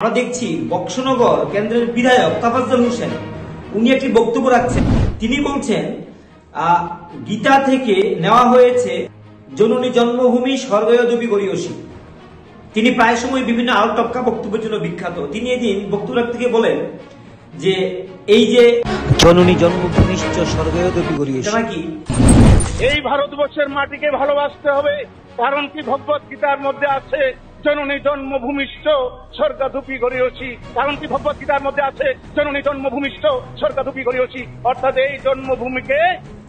আমরা দেখছি বক্সনগর কেন্দ্রের বিধায়ক তাফাজ্জল হোসেন উনি একটি বক্তব্য রাখছেন। তিনি বলছেন গীতা থেকে নেওয়া হয়েছে জননী জন্মভূমি স্বর্গয়দপি গরীয়সী। তিনি প্রায় সময় বিভিন্ন আল টপকা বক্তব্যের জন্য বিখ্যাত। তিনি এদিন বক্তব্য থেকে বলেন যে এই যে জননী জন্মভূমি স্বর্গয়দপি গরীয়সী নাকি এই ভারতবর্ষের মাটিকে ভালোবাসতে হবে, কারণ কি ভগবত গীতার মধ্যে আছে জননী জন্মভূমিষ্ঠ স্বর্গাদপি গরীয়সী। কারণ কি ভগবত গীতার মধ্যে আছে জননী জন্মভূমিষ্ঠ স্বর্গাদপি গরীয়সী। অর্থাৎ এই জন্মভূমিকে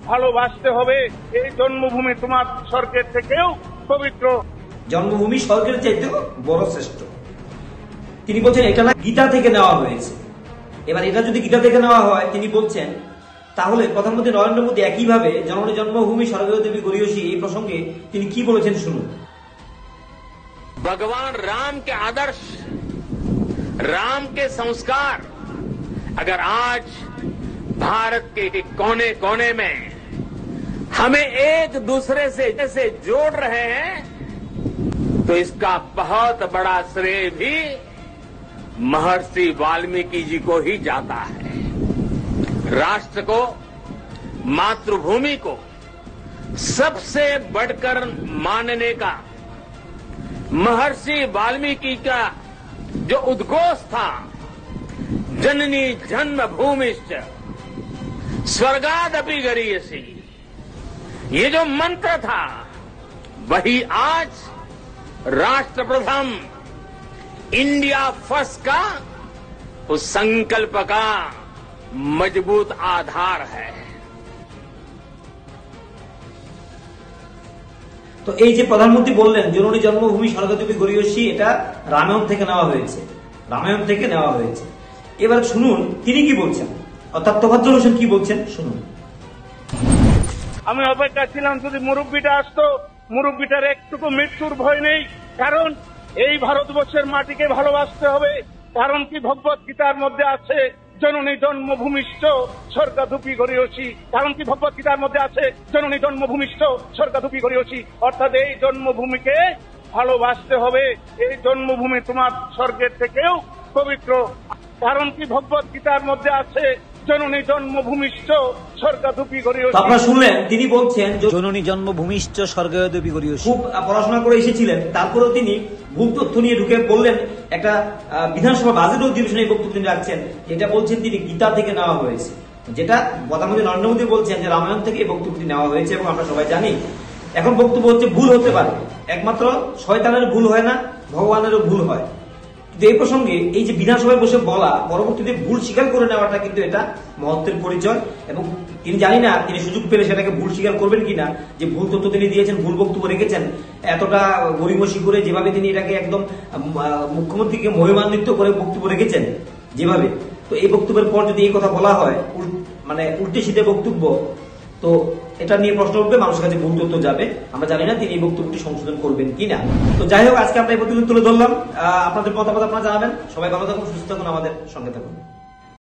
ভালোবাসতে হবে। এই জন্মভূমি তোমার স্বর্গের থেকেও পবিত্র। জন্মভূমি স্বর্গের চাইতেও বড় শ্রেষ্ঠ। তিনি বলছেন এটা না গীতা থেকে নেওয়া হয়েছে। এবার এটা যদি গীতা থেকে নেওয়া হয় তিনি বলছেন তাহলে প্রধানমন্ত্রী নরেন্দ্র মোদী একইভাবে জননী জন্মভূমি স্বর্গয়দপি গরীয়সী এই প্রসঙ্গে তিনি কি বলেছেন শুনুন। भगवान राम के आदर्श, राम के संस्कार अगर आज भारत के कोने कोने में हमें एक दूसरे से जोड़ रहे हैं तो इसका बहुत बड़ा श्रेय भी महर्षि वाल्मीकि जी को ही जाता है। राष्ट्र को, मातृभूमि को सबसे बढ़कर मानने का महर्षि वाल्मीकि का जो उद्घोष था, जननी जन्मभूमिश्च स्वर्गादपि गरीयसी, ये जो मंत्र था वही आज राष्ट्र प्रथम इंडिया फर्स्ट का उस संकल्प का मजबूत आधार है। তো এই যে প্রধানমন্ত্রী বললেন জননী জন্মভূমি স্বর্গদপি গরীয়সী, এটা রামায়ণ থেকে নেওয়া হয়েছে, রামায়ণ থেকে নেওয়া হয়েছে। এবার শুনুন তিনি কি বলছেন, অর্থাৎ তাফাজ্জল হোসেন কি বলছেন শুনুন। আমি অপেক্ষা ছিলাম যদি মুরব্বীটা আসতো। মুরব্বীটার একটুকু মৃত্যুর ভয় নেই, কারণ এই ভারতবর্ষের মাটিকে ভালোবাসতে হবে। কারণ কি ভগবত গীতার মধ্যে আছে জননী জন্মভূমিষ্ঠ স্বর্গাদপি গরীয়সী। কারণ কি ভগবত গীতার মধ্যে আছে জননী জন্মভূমিষ্ঠ স্বর্গাদপি গরীয়সী। অর্থাৎ এই জন্মভূমিকে ভালোবাসতে হবে। এই জন্মভূমি তোমার স্বর্গের থেকেও পবিত্র। কারণ কি ভগবত গীতার মধ্যে আছে জননী জন্মভূমিষ্ঠ স্বর্গাদপি গরীয়সী। আপনারা শুনলেন তিনি বলছেন জননী জন্মভূমিষ্ঠ স্বর্গয়দপি গরীয়সী। খুব পড়াশোনা করে এসেছিলেন, তারপরেও তিনি ভুল তথ্য নিয়ে ঢুকে বললেন একটা বিধানসভা বাজেট অধিবেশনে এই বক্তব্য তিনি রাখছেন, যেটা বলছেন তিনি গীতা থেকে নেওয়া হয়েছে, যেটা প্রধানমন্ত্রী নরেন্দ্র মোদী বলছেন যে রামায়ণ থেকে এই বক্তব্যটি নেওয়া হয়েছে এবং আমরা সবাই জানি। এখন বক্তব্য হচ্ছে ভুল হতে পারে, একমাত্র শয়তানের ভুল হয় না, ভগবানেরও ভুল হয়। এই প্রসঙ্গে এই যে বিধানসভায় বসে বলা, পরবর্তীতে ভুল স্বীকার করে নেওয়াটা কিন্তু এটা মহত্বের পরিচয়। এবং তিনি জানি না তিনি সুযোগ পেলে সেটাকে ভুল স্বীকার করবেন কিনা, যে ভুল তথ্য তিনি দিয়েছেন, ভুল বক্তব্য রেখেছেন, এতটা গরিমসি করে যেভাবে তিনি এটাকে একদম মুখ্যমন্ত্রীকে মহিমান্বিত করে বক্তব্য রেখেছেন যেভাবে। তো এই বক্তব্যের পর যদি এই কথা বলা হয় মানে উল্টে সিধে বক্তব্য, তো এটা নিয়ে প্রশ্ন উঠবে, মানুষের কাছে ভুল তথ্য যাবে। আমরা জানি না তিনি এই বক্তব্যটি সংশোধন করবেন কিনা। তো যাই হোক, আজকে আমরা এই প্রতিবেদন তুলে ধরলাম। আপনাদের মতামত আপনারা জানাবেন। সবাই ভালো থাকুন, সুস্থ থাকুন, আমাদের সঙ্গে থাকুন।